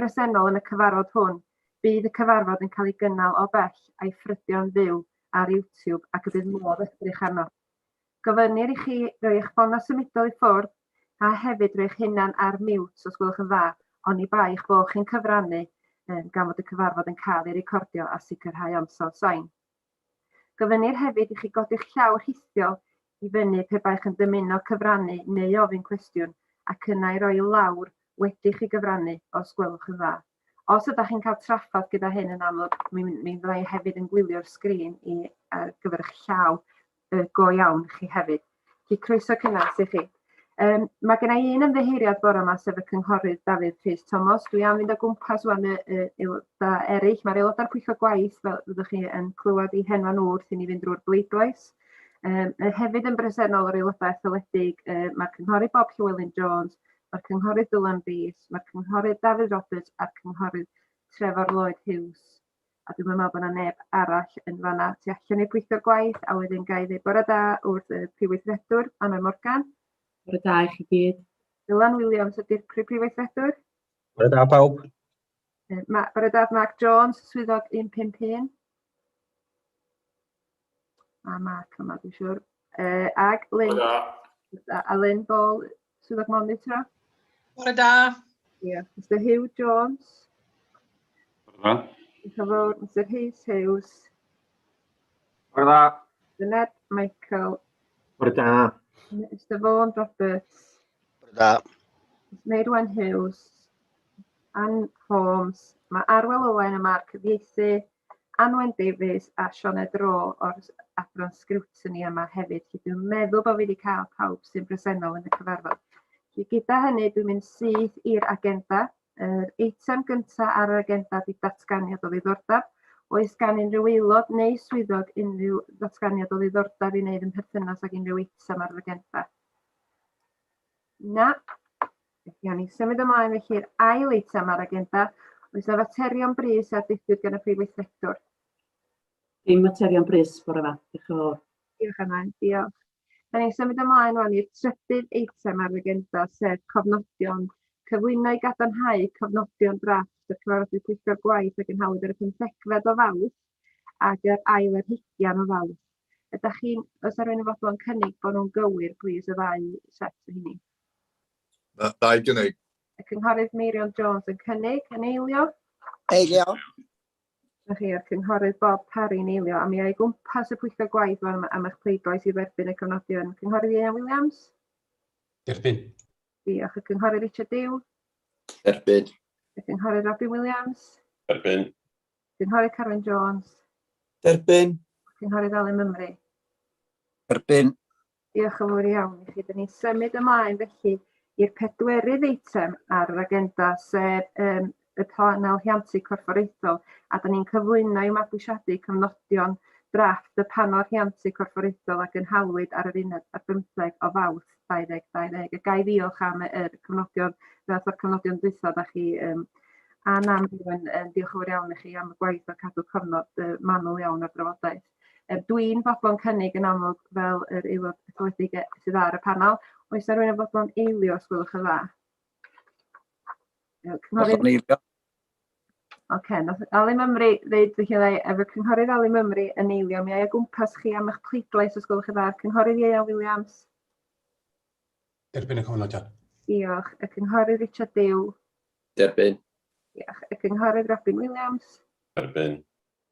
bresennol yn y cyfarfod hwn, bydd y cyfarfod yn cael ei gynnal o bell a'i ffrydio'n fyw ar YouTube ac y bydd modd edrych arno. Gofynir i chi roi eich ffona symudol i ffwrdd a hefyd roi eich hunan ar mute os gwelwch yn dda, ond i bai eich bod chi'n cyfrannu gan fod y cyfarfod yn cael ei recordio a sicrhau ansawdd sain. Gofynir hefyd i chi godi'ch llaw rhithiol i fyny pe baich yn dymuno cyfrannu neu ofyn cwestiwn ac yna i roi lawr wedi'ch i gyfrannu os gwelwch yn dda. Os ydych chi'n cael trafferth gyda hyn yn amlwg, mi fydda i hefyd yn gwylio'r sgrin ar gyfer eich llaw go iawn chi hefyd. Felly croeso cynnas i chi. Mae gen i un ymddiheuriad bore yma sef y cynghorydd Dafydd Rhys Thomas. Dwi am fynd o gwmpas wan aelodau eraill. Mae'r aelodau'r Pwyllgor Gwaith, fel fyddwch chi yn clywed eu henwa nhw wrth i ni fynd drwy'r bleidlais. Hefyd yn bresennol o'r aelodau etholedig, mae'r cynghorydd Bob Llywelyn Jones, mae'r cynghorydd Dylan Rees, mae'r cynghorydd David Roberts a'r cynghorydd Trevor Lloyd Hughes. A dwi'n meddwl bod yna neb arall yn fan'na tu allan i'r Pwyllgor Gwaith, a wedyn ga i ddweud bore da wrth y Prif-Weithredwr, Anna Morgan. Bore da i chi gyd. Dylan Williams ydy'r Prif-Weithredwr. Bore da pawb. Bore da Mark Jones, swyddog 151. A Mark yma, dwi'n siŵr. Ag Lynn. A Lynn Ball, swyddog monitor. Bore da. Mr Hugh Jones. Bore da. Mr Rhys Hughes. Bore da. Mr Ned Michael. Bore da. Mr Vaughan Roberts. Bore da. Mr Meirwan Hughes. Anne Holmes. Mae Arwel Owen yma'r cyfieithu. Anwen Davies a Sioned Ro o'r adran scrutiny yma hefyd. Dwi'n meddwl bod fi wedi cael pawb sy'n bresennol yn y cyfarfod. Gyda hynny, dwi'n mynd syth i'r agenda. Yr eitem gyntaf ar yr agenda ydy datganiad o ddiddordeb. Oes gan unrhyw aelod neu swyddog unrhyw datganiad o ddiddordeb i wneud yn perthynas ag unrhyw eitem ar yr agenda? Na. Felly, ni symud ymlaen felly'r ail eitem ar yr agenda. Oes na faterion brys a diffydd gan y Prif-Weithredwr? Dim materion brys bore yma. Diolch yn fawr. Diolch yn fawr, diolch. Da ni'n symud ymlaen wan i'r trydydd eitem ar yr agenda, sef cofnodion. Cyflwyno i gadarnhau cofnodion drafft y cyfarfod Pwyllgor Gwaith ac yn hawdd ar y 15fed o Fawrth ac yr ail ar 20 o Fawrth. Ydych chi'n, os ar rhywun yn fodlon cynnig bod nhw'n gywir, plis y ddau set o hynny? Ddau gynnig. Y cynghorydd Meirion Jones yn cynnig, yn eilio. Eilio. Ydych chi, a'r cynghorydd Bob Parry yn eilio, a mi ai gwmpas y Pwyllgor Gwaith am eich pleidlais i dderbyn y cofnodion. Cynghorydd Ian Williams? Derbyn. Diolch. Y cynghorydd Richard Dew? Derbyn. Y cynghorydd Robin Williams? Derbyn. Cynghorydd Carwyn Jones? Derbyn. Cynghorydd Alun Mymru? Derbyn. Diolch yn fawr iawn i chi. Dyn ni'n symud ymlaen felly i'r pedwerydd eitem ar yr agenda, sef y panel rhiantu corfforaethol, a dyn ni'n cyflwyno i mabwysiadu cofnodion drafft y panel rhiantu corfforaethol ac yn hawlwyd ar yr 15 o Fawrth 2020. Y gai ddiolch am yr cofnodion, fath o'r cofnodion dwytho, da chi a nam diolch yn fawr iawn i chi am y gwaith o cadw cofnod manwl iawn o'r drafodaeth. Dwi'n fodlon cynnig yn amlwg fel yr aelod etholedig sydd ar y panel. Oes na rhywun yn fodlon eilio os gwelwch yn dda? Fodlon eilio. Oce, Alun Mymru, efo cynghorydd Alun Mymru yn eilio, mi ai o gwmpas chi am eich pleidlais os gwelwch yn dda. Cynghorydd Ian Williams? Derbyn y cofnodion. Diolch. Y cynghorydd Richard Dew? Derbyn. Diolch. Y cynghorydd Robin Williams? Derbyn.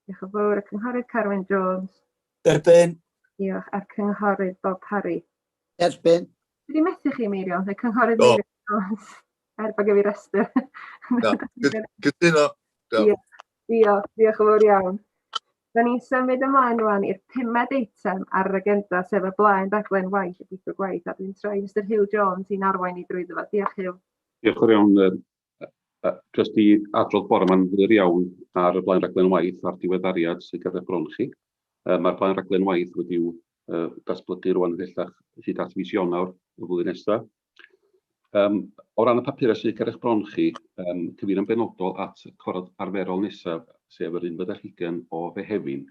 Diolch yn fawr. Y cynghorydd Carwyn Jones? Derbyn. Diolch. A'r cynghorydd Bob Parry? Derbyn. Dwi wedi methu chi, Meirion, y cynghorydd Meirion Jones, bod gen fi restr. Gytuno. Diolch yn fawr iawn. Da ni'n symud ymlaen rwan i'r 5th eitem ar yr agenda, sef y blaen raglen waith y Pwyllgor Gwaith, a dwi'n troi Mr Hugh Jones i'n arwain i drwyddo fo. Diolch, Hugh. Diolch yn iawn. Jyst i adrodd bore yma'n fyr iawn ar y blaen raglen waith a'r diweddariad sydd gyda'r bron chi. Mae'r blaen raglen waith wedi'w datblygu rwan ymhellach hyd at fis Ionawr y flwyddyn nesaf. O ran y papurau sydd gyda'r bron chi, cyfeirio yn benodol at y corod arferol nesaf, sef yr 11 o Fehefin.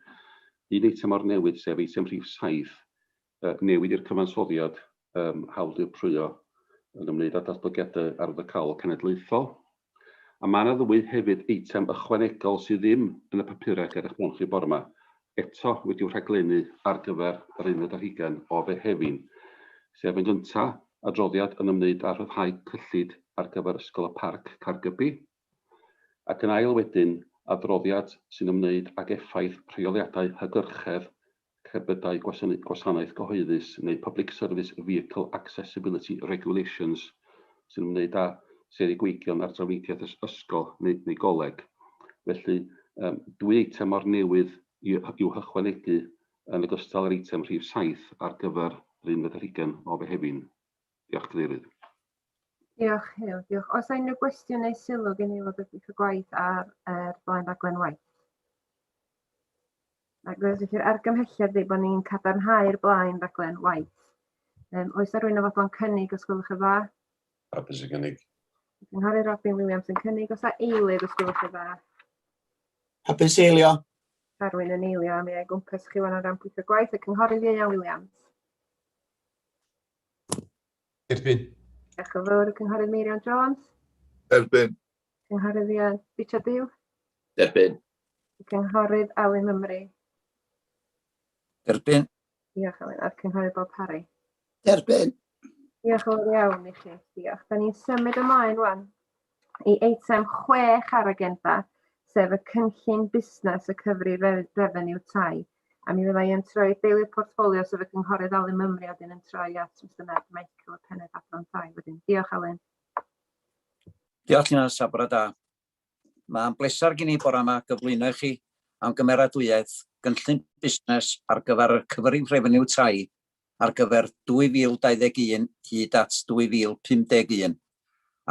Un eitem o'r newid, sef eitem rhif 7, newid i'r cyfansoddiad hawl i'r prwyo yn ymwneud â datblygiadau arwyddocaol cenedlaethol. A mae yna ddwy hefyd eitem ychwanegol sydd ddim yn y papurau ger eich blwch chi bore yma, eto wedi'w rhaglennu ar gyfer yr 2020 o Fehefin, sef yn gyntaf adroddiad yn ymwneud â rhyddhau cyllid ar gyfer Ysgol y Parc Caergybi, ac yn ail wedyn adroddiad sy'n ymwneud ag effaith rheoliadau hygyrchedd cerbydau gwasanaeth gyhoeddus neu Public Service Vehicle Accessibility Regulations sy'n ymwneud â seri gweigion ar drafnidiaeth ysgol neu goleg. Felly, dwy eitem o'r newydd i'w hychwanegu yn ogystal â'r eitem rhif 7 ar gyfer yr 2020 o Fehefin. Diolch, Cadeirydd. Diolch, Huw. Diolch. Oes unrhyw gwestiwn neu sylw gen i fod y Pwyllgor Gwaith ar blaen raglen waith? Ac roedd yw'r argymhelliad dweud bod ni'n cadarnhau'r blaen raglen waith. Oes rhywun o fodlon cynnig os gwelwch y dda? Hapus y gynnig. Cynghorydd Robin Williams yn cynnig. Oes eilydd os gwelwch y dda? Hapus eilio. Arwyn yn eilio, mi ei gwmpas chi wan o ran Pwyllgor Gwaith, y cynghorydd Ieuan Williams. Erbyn. Diolch yn fawr, y cynghorydd Meirion Jones. Erbyn. Cynghorydd Richard Dyw. Derbyn. Y cynghorydd Alun Mymru. Derbyn. Diolch Alun, a'r cynghorydd Bob Parry. Derbyn. Diolch yn fawr iawn i chi. Diolch. Da ni'n symud ymlaen wan i eitem 6 ar agenda, sef y cynllun busnes y cyfri refeniw tai. A mi fyddai yn troi deulu'r portfolio sef y cynghorydd Alun Mymru a dyn yn troi at Mr Ned Michael y pennaeth adran tai wedyn. Diolch Alun. Diolch Nina Sabra da. Mae'n blesar gen i bore yma gyflwyno i chi am gymeradwyaeth gynllun busnes ar gyfer y cyfri refeniw tai ar gyfer 2021 hyd at 2051,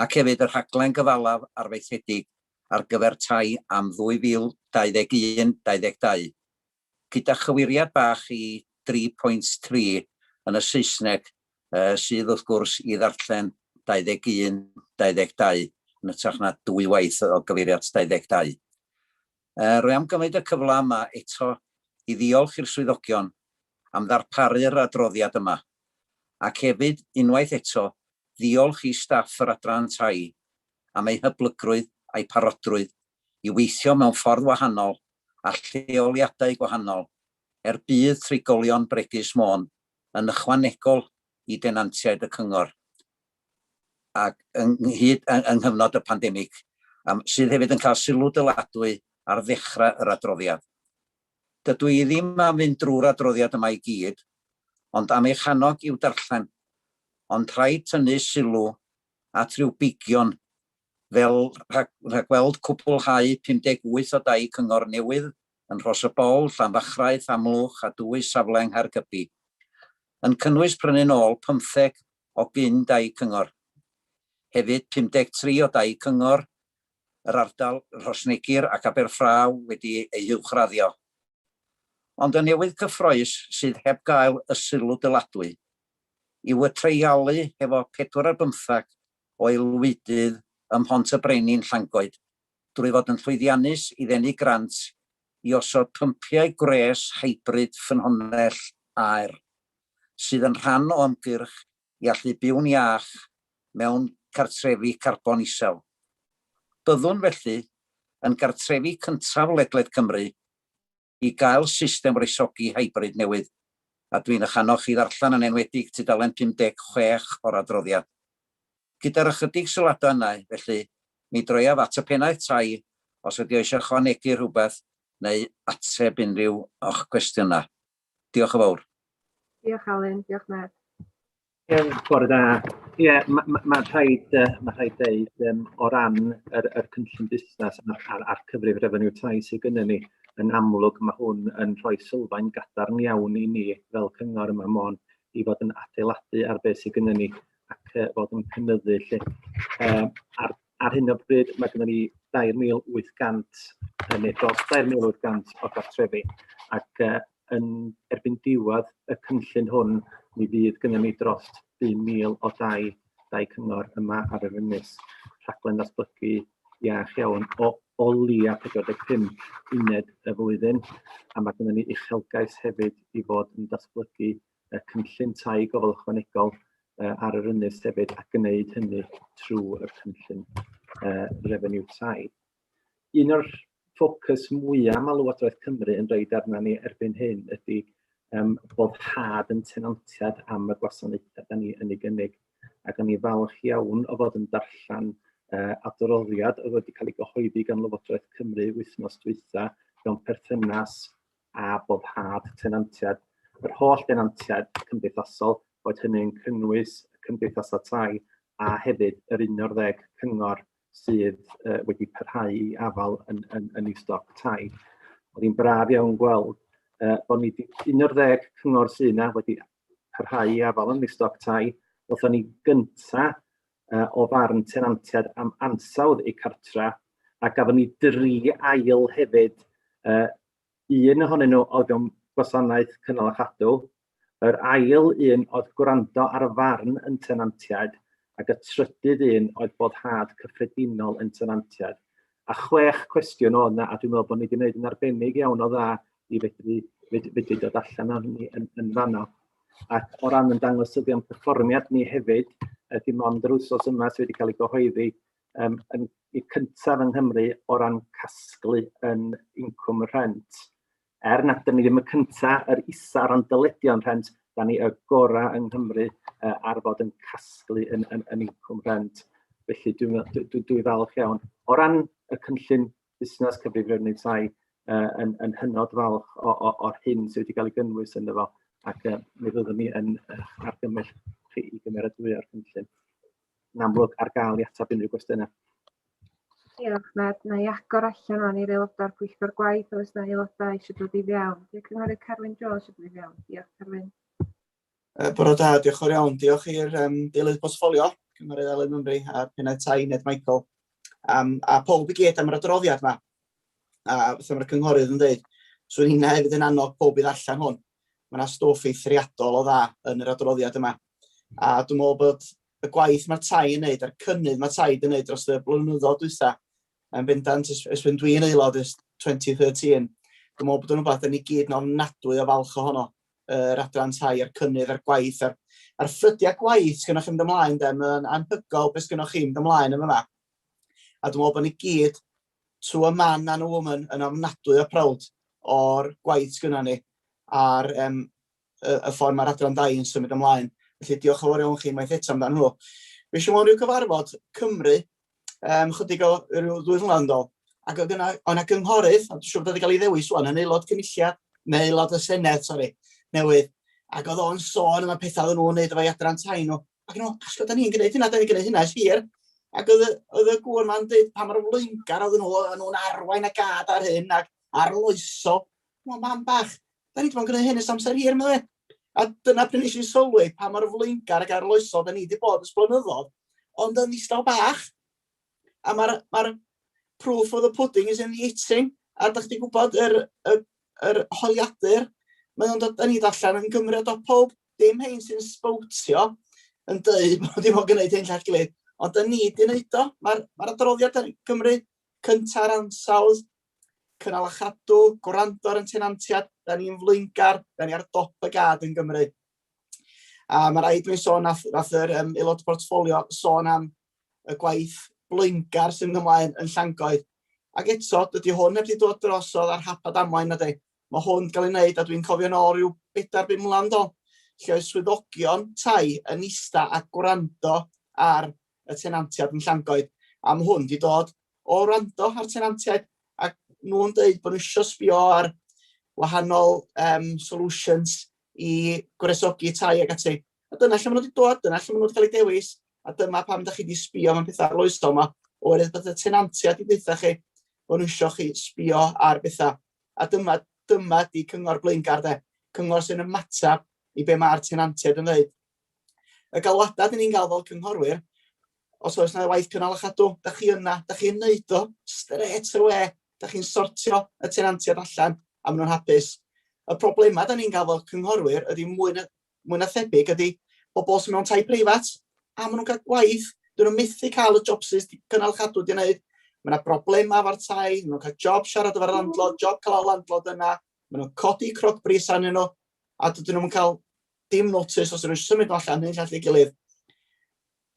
ac hefyd y rhaglen gyfalaf arfaethedig ar gyfer tai am 2021-22, gyda chywiriad bach i 3.3 yn y Saesneg sydd wrth gwrs i ddarllen 21-22 yn ytrach na 2 waith o gyfeiriad 22. Rwy am gymryd y cyfle yma eto i ddiolch i'r swyddogion am ddarparu'r adroddiad yma, ac hefyd unwaith eto ddiolch i staff yr adran tai am ei hyblygrwydd a'i parodrwydd i weithio mewn ffordd wahanol a lleoliadau gwahanol bydd trigolion bregus Môn yn ychwanegol i denantiaid y cyngor ac yng nghyfnod y pandemig, sydd hefyd yn cael sylw dyladwy ar ddechrau yr adroddiad. Dydw i ddim am fynd drwy'r adroddiad yma i gyd, ond am eich annog i'w darllen, ond rhaid tynnu sylw at ryw bigion fel rhagweld cwblhau 58 o dai cyngor newydd yn Rhosybol, Llanfachraidd, Amlwch a 2 safle yng Nghaergybi, yn cynnwys prynu nôl 15 o gyn dai cyngor. Hefyd 53 o dai cyngor, yr ardal Rhosnegur ac Aberffraw wedi ei uwchraddio. Ond y newydd cyffroes sydd heb gael y sylw dyladwy yw y treialu efo 4 ar 15 o aelwydydd ym Mhont y Brenin Llangoed, drwy fod yn llwyddiannus i ddenu grant i osod pympiau gres hybrid ffynhonnell aer, sydd yn rhan o ymgyrch i allu byw'n iach mewn cartrefi carbon isel. Byddwn felly yn gartrefi cyntaf ledled Cymru i gael system reisogi hybrid newydd, a dwi'n eich annog chi ddarllen yn enwedig tudalen 56 o'r adroddiad. Gyda'r ychydig sylwadau yna, felly, mi droiaf at y pennaeth tai os ydy eisiau ychwanegu rhywbeth neu ateb unrhyw o'ch cwestiynau. Diolch yn fawr. Diolch Alun, diolch Ned. Bore da. Mae'n rhaid deud o ran yr cynllun busnes a'r cyfrif refeniw tai sydd gyda ni, yn amlwg mae hwn yn rhoi sylfaen gadarn iawn i ni fel cyngor yma Môn i fod yn adeiladu ar beth sydd gyda ni ac fod yn cynyddu. Ar hyn o bryd mae gyda ni 2,800 neu dros 2,800 o gartrefi, ac yn erbyn diwedd y cynllun hwn mi fydd gyda ni dros 5,000 o dai cyngor yma ar yr ynys. Rhaglen datblygu iach iawn o lia 45 uned y flwyddyn, a mae gyda ni uchelgais hefyd i fod yn datblygu cynllun tai gofal ychwanegol ar yr ynys hefyd, a gwneud hynny trwy y cynllun refeniw tai. Un o'r ffocws mwyaf mae Llywodraeth Cymru yn rhaid arna ni erbyn hyn ydy boddhad yn tenantiad am y gwasanaethau da ni yn ei gynnig. Ac o'n i falch iawn o fod yn darllen adroddiad oedd wedi cael ei gyhoeddi gan Lywodraeth Cymru wythnos dwytha mewn perthynas a boddhad tenantiad. Yr holl tenantiad cymdeithasol, bod hynny'n cynnwys cymdeithasau tai a hefyd yr 11 cyngor sydd wedi parhau i afal yn ei stoc tai. Oedd hi'n braf iawn gweld bod ni 11 cyngor sydd yna wedi parhau i afal yn ei stoc tai. Oedden ni gynta o farn tenantiad am ansawdd eu cartra a gafon ni 3 ail hefyd. Un ohonyn nhw oedd o'n gwasanaeth cynnal a chadw, yr ail un oedd gwrando ar y farn yn tenantiad ac y trydydd un oedd boddhad cyffredinol yn tenantiad. A 6 cwestiwn oedd yna, a dwi'n meddwl bod ni wedi gwneud yn arbennig iawn o dda i fedru dod allan o'n ni yn fanno. Ac o ran yn dangosyddion perfformiad ni hefyd, dim ond yr wythnos yma sydd wedi cael ei gyhoeddi yn cyntaf yng Nghymru o ran casglu yn incwm rhent. Nad ni ddim y cyntaf yr isa ran dyledion rhent, da ni y gorau yng Nghymru ar fod yn casglu yn incwm rhent. Felly dwi'n falch iawn. O ran y cynllun busnes cyfrifiad tai yn hynod falch o'r hyn sydd wedi cael ei gynnwys yn efo. Ac mi fyddwn ni yn argymell chi i gymeradwyo'r cynllun. Yn amlwg ar gael i atab unrhyw gwestiynau. Diolch, Ned. Na i agor allan o'n i'r aelodau'r Pwyllgor Gwaith, oes na aelodau eisiau dod i fewn. Diolch Cynghorydd Carwyn Jones eisiau dod i fewn. Diolch, Carwyn. Bore da, diolch o'r iawn. Diolch i'r deilydd portffolio, Cynghorydd Elin Mymru a'r Pennaeth Tai, Ned Michael. A pob i gyd am yr adroddiad yma. A fatha mae'r cynghorydd yn dweud, swn hynna hefyd yn annog pob i ddarllen hwn. Mae yna stwff eithriadol o dda yn yr adroddiad yma. A dwi'n meddwl bod y gwaith mae'r tai yn neud, a'r cynnydd mae'r tai yn neud dros y blynyddoedd dwytha, yn bendant ys dwi'n dwi'n aelod ys 2013. Dwi'n meddwl bod yn rhywbeth yn ei gyd yn ofnadwy o falch ohono, yr adran tai, a'r cynnydd, a'r gwaith, a'r ffrydiau gwaith sgynnoch chi'n ymlaen, mae'n anhygol beth sgynnoch chi'n ymlaen yma. A dwi'n meddwl bod ni gyd, to a man and a woman, yn ofnadwy o prawd o'r gwaith sgynno ni, ar y ffordd mae'r adran dau yn symud ymlaen. Felly diolch yn fawr iawn chi, maith eto amdano nhw. Fe eisiau mewn rhyw gyfarfod Cymru, chydig o ryw 2 flynedd ôl, ac o'na gynghorydd, ond dwi'n siŵr bod wedi cael ei ddewis wan, yn aelod cynulliad, neu aelod y Senedd, newydd, ac oedd o'n sôn yma pethau oedd nhw'n wneud efo'i adran tai nhw. Ac nhw, asgo, da ni'n gwneud hynna ys hir. Ac oedd y gŵr ma'n dweud pa mor flaengar oedd nhw'n arwain a gad ar hyn, ac arloeso. Mam bach, da ni wedi bod yn gwneud hyn ys amser hir, meddwl. A dyna pryn eisiau sylwi pa mor flaengar ac arloesol da ni wedi bod ys blynyddoedd, ond yn ddistaw bach. A mae'r proof of the pudding is in the eating. A da chdi gwybod yr holiadur, mae o'n dod yn ei allan yn gymryd o pob dim hein sy'n sbowtio yn dweud bod ddim o'n gwneud hyn llall gilydd. Ond da ni wedi wneud o. Mae'r adroddiad yn Cymru cynta'r ansawdd, cynnal a chadw, gwrando ar yn tenantiad, da ni'n flaengar, da ni ar dop y gad yn Gymru. A mae rhaid dwi'n sôn, nath yr aelod portffolio sôn am y gwaith blaengar sy'n ymlaen yn Llangoed. Ac eto, dydy hwn heb di dod drosodd ar hap a damwain na di. Mae hwn gael ei wneud, a dwi'n cofio nôl rhyw 4-5 mlynedd ôl, lle oedd swyddogion tai yn ista a gwrando ar y tenantiad yn Llangoed. A mae hwn di dod o wrando ar tenantiaid, ac nhw'n dweud bod nhw eisiau sbio ar wahanol solutions i gwresogi tai ag ati. A dyna lle maen nhw wedi dod, dyna lle maen nhw wedi cael ei dewis, a dyma pam da chi wedi sbio mewn pethau arloesol yma, oherwydd bod y tenantiad i ddeitha chi, bod nhw eisiau chi sbio ar bethau. A dyma di cyngor blaengar de, cyngor sy'n ymatab i be mae'r tenantiad yn dweud. Y galwadau dyn ni'n gael fel cynghorwyr, os oes yna waith cynnal a chadw, da chi yna, da chi'n neud o, straight away, da chi'n sortio y tenantiad allan, a maen nhw'n hapus. Y problemau da ni'n gael fel cynghorwyr ydy mwy na thebyg, ydy bobl sy'n mewn tai preifat, a maen nhw'n cael gwaith, dyn nhw'n methu cael y jobsys cynnal chadw di wneud. Mae yna problemau efo'r tai, maen nhw'n cael job siarad efo'r landlord, job cael y landlord yna, maen nhw'n codi croc bris arnyn nhw, a dydyn nhw'n cael dim notice os ydyn nhw'n symud allan neu llall ei gilydd.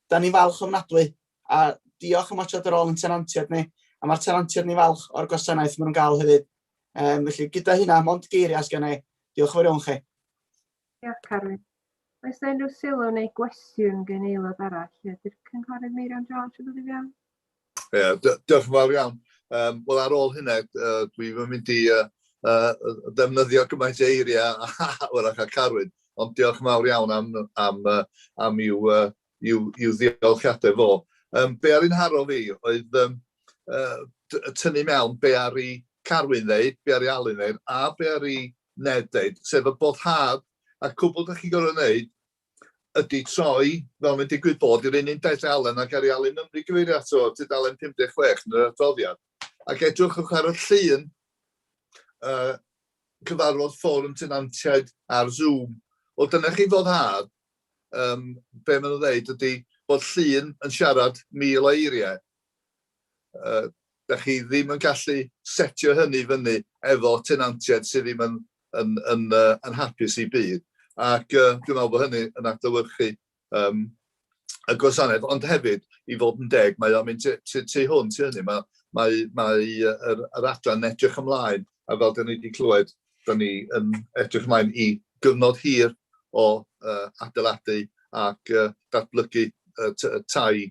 Da ni'n falch ofnadwy, a diolch am ateb ar ôl yn tenantiaid ni, a mae'r tenantiaid ni falch o'r gwasanaeth maen nhw'n gael hefyd. Felly, gyda hynna, mond geiriau sgan i. Diolch yn fawr iawn chi. Diolch, Carwyn. Oes yna unrhyw sylw neu gwestiwn gen aelod arall? Ydy'r cynghorydd Meirion Jones yn dod i fewn? Diolch yn fawr iawn. Wel, ar ôl hynny, dwi'n mynd i defnyddio gymaint o eiriau wrach a Carwyn, ond diolch yn fawr iawn am i'w ddiolchiadau fo. Be ar un haro fi oedd tynnu mewn be ar i Carwyn ddeud, be ar i Alun ddeud, a be ar i Ned ddeud, sef y boddhad a cwbl da chi'n gorfod wneud ydy troi, fel mae'n digwydd bod, i'r un daeth Alun ac ar i Alun ymwneud ato, tudalen 56 yn yr adroddiad, ac edrychwch ar y llun cyfarfod fforwm tenantiaid ar Zoom. Wel, dyna chi foddhad, be maen nhw'n dweud ydy bod llun yn siarad 1000 o eiriau. Da chi ddim yn gallu setio hynny fyny efo tenantiaid sydd ddim yn hapus i byd. Ac dwi'n meddwl bod hynny yn adlewyrchu y gwasanaeth, ond hefyd, i fod yn deg, mae o'n mynd tu hwnt i hynny. Mae yr adran edrych ymlaen, a fel da ni wedi clywed, da ni yn edrych ymlaen i gyfnod hir o adeiladu ac datblygu tai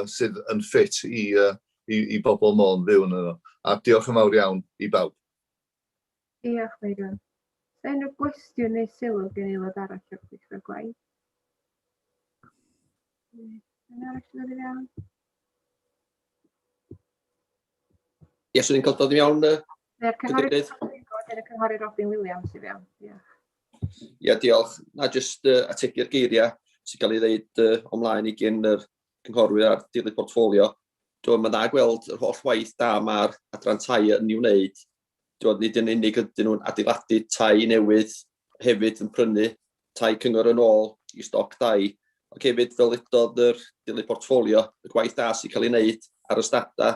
sydd yn ffit i bobl Môn fyw yn yno. A diolch yn fawr iawn i bawb. Diolch, Meirion. Oes unrhyw gwestiwn neu sylw gen aelod arall o'r Pwyllgor Gwaith? Yn arall yn dod i fewn? Ie, swn i'n cael dod i mewn, Cynghorydd Robin Williams i fewn. Ie, diolch. Na, jyst ategu'r geiriau sy'n cael ei ddeud omlaen i gyn yr cynghorwyr ar dilyd portffolio. Mae'n dda gweld yr holl waith da mae'r adran tai yn i'w wneud. Nid yn unig ydyn nhw'n adeiladu tai newydd, hefyd yn prynu tai cyngor yn ôl i stoc dai. Ac hefyd fel edodd yr dilyd portffolio, y gwaith da sy'n cael ei wneud ar y stada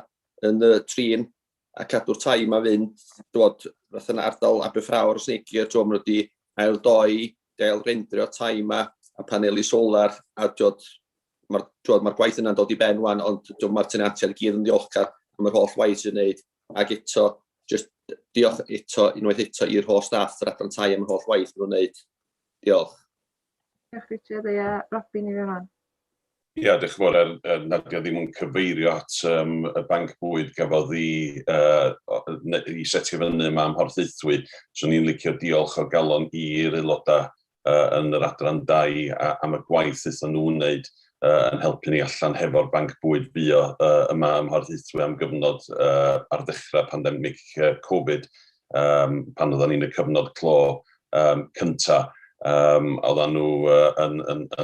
yn y trin a cadw'r tai yma fynd. Roedd yn ardal Aberffrawr os neigir, maen nhw wedi ail-doi, ail-rendrio tai yma a paneli solar, a mae'r gwaith yna'n dod i ben wan, ond mae'r tenantiaid i gyd yn ddiolchgar am yr holl waith sy'n wneud. Ac eto, diolch unwaith eto i'r holl staff yr adran tai am yr holl waith nhw'n wneud. Diolch. Diolch, Richard, a Robin i fewn. Ie, diolch yn fawr, nad ddim yn cyfeirio at y banc bwyd gafodd i setio fyny yma am Mhorthaethwy. So ni'n licio diolch o galon i'r aelodau yn yr adran dai am y gwaith aethon nhw'n wneud yn helpu ni allan hefo'r banc bwyd bio yma ym Mhorthaethwy am gyfnod ar ddechrau pandemig Covid, pan oedden ni'n y cyfnod clo cynta. Oedden nhw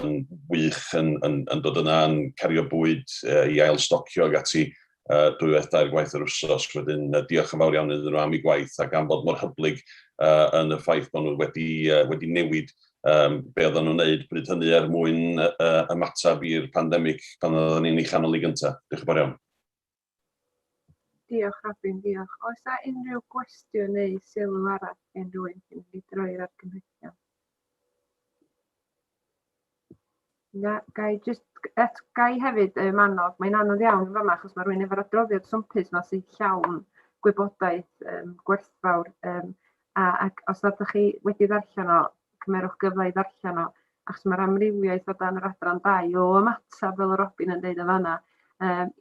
yn wych yn dod yna yn cario bwyd i ail-stocio ag ati 2-3 gwaith yr wsos. Wedyn diolch yn fawr iawn iddyn nhw am ei gwaith ac am bod mor hyblyg yn y ffaith bod nhw wedi newid be oedden nhw'n wneud bryd hynny mwyn ymatab i'r pandemig pan oedden ni'n ei chanol i gyntaf. Diolch yn fawr iawn. Diolch, Robin, diolch. Oes yna unrhyw gwestiwn neu sylw arall gen rhywun cyn i droi'r argymhellion? Gai hefyd anodd, mae'n anodd iawn yn fama, achos mae rhywun efo'r adroddiad swmpus yma sy'n llawn gwybodaeth gwerthfawr. Ac os ydych chi wedi ddarllen o, cymerwch gyfle i ddarllen o, achos mae'r amrywiaeth o dan yr adran dau o ymatab fel y Robin yn deud yn fanna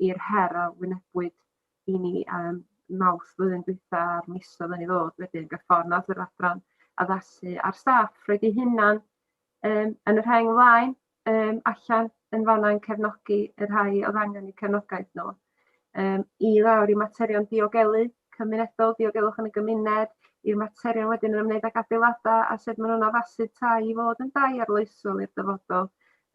i'r her a wynebwyd i ni Mawrth flwyddyn dwytha a'r misoedd yn ei ddod wedyn, gyffordd yr adran addasu a'r staff roedd eu hunan yn yr heng flaen allan yn fanna yn cefnogi y rhai oedd angen eu cefnogaeth nhw. I lawr i materion diogelu cymunedol, diogelwch yn y gymuned, i'r materion wedyn yn ymwneud ag adeiladau a sut maen nhw'n addasu tai i fod yn dai arloesol i'r dyfodol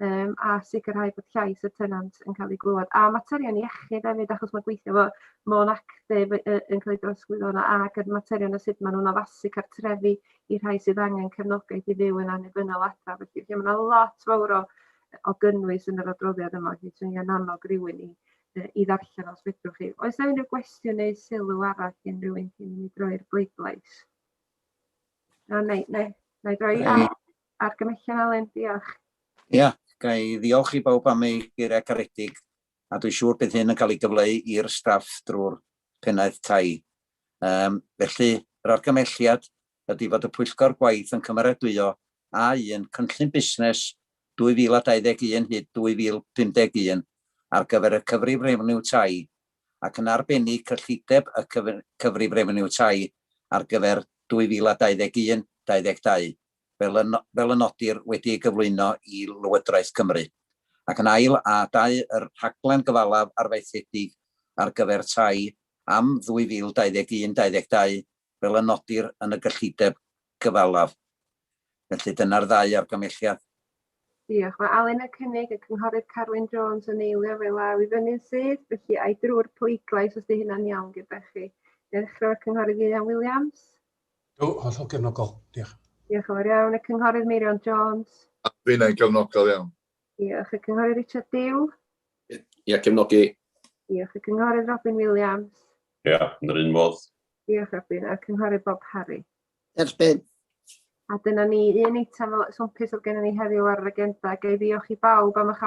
a sicrhau bod llais y tenant yn cael ei glywed. A materion iechyd hefyd, achos mae gweithio fo Môn Actif yn cael ei drosglwyddo yna ac y materion y sut maen nhw'n addasu cartrefi i rhai sydd angen cefnogaeth i fyw yn annibynnol adra. Felly mae yna lot fawr o gynnwys yn yr adroddiad yma, felly swn i'n annog rhywun i ddarllen os fedrwch chi. Oes yna unrhyw gwestiwn neu sylw arall gen rhywun cyn i ni droi'r bleidlais? Neu droi argymhellion Alun, diolch. Ia, gai ddiolch i bawb am ei geiriau caredig a dwi'n siŵr bydd hyn yn cael ei gyfleu i'r staff drwy'r pennaeth tai. Felly, yr argymelliad ydy fod y Pwyllgor Gwaith yn cymeradwyo A1 cynllun busnes 2021 hyd 2051 ar gyfer y cyfrif refeniw tai ac yn arbennig cyllideb y cyfrif refeniw tai ar gyfer 2021-22 fel y nodir wedi gyflwyno i Lywodraeth Cymru. Ac yn ail a dau yr rhaglen gyfalaf arfaethedig ar gyfer tai am 2021-22 fel y nodir yn y gyllideb gyfalaf. Felly dyna'r ddau argymelliad. Diolch. Mae Alun y cynnig y cynghorydd Carwyn Jones yn eilio fel law i fyny'n sydd, felly ai drwy'r pleidlais os di hynna'n iawn gyda chi. Dechrau'r cynghorydd Ian Williams. Hollol gefnogol, diolch. Diolch yn fawr iawn. Y cynghorydd Meirion Jones. Fi'n ein gefnogol iawn. Diolch. Y cynghorydd Richard Dew. Ia, cefnogi. Diolch. Y cynghorydd Robin Williams. Ia, yn yr un modd. Diolch Robin. A'r cynghorydd Bob Harry. Erbyn. A dyna ni un eitem fel swmpus oedd gennym ni heddiw ar yr agenda. Gai ddiolch i bawb am eich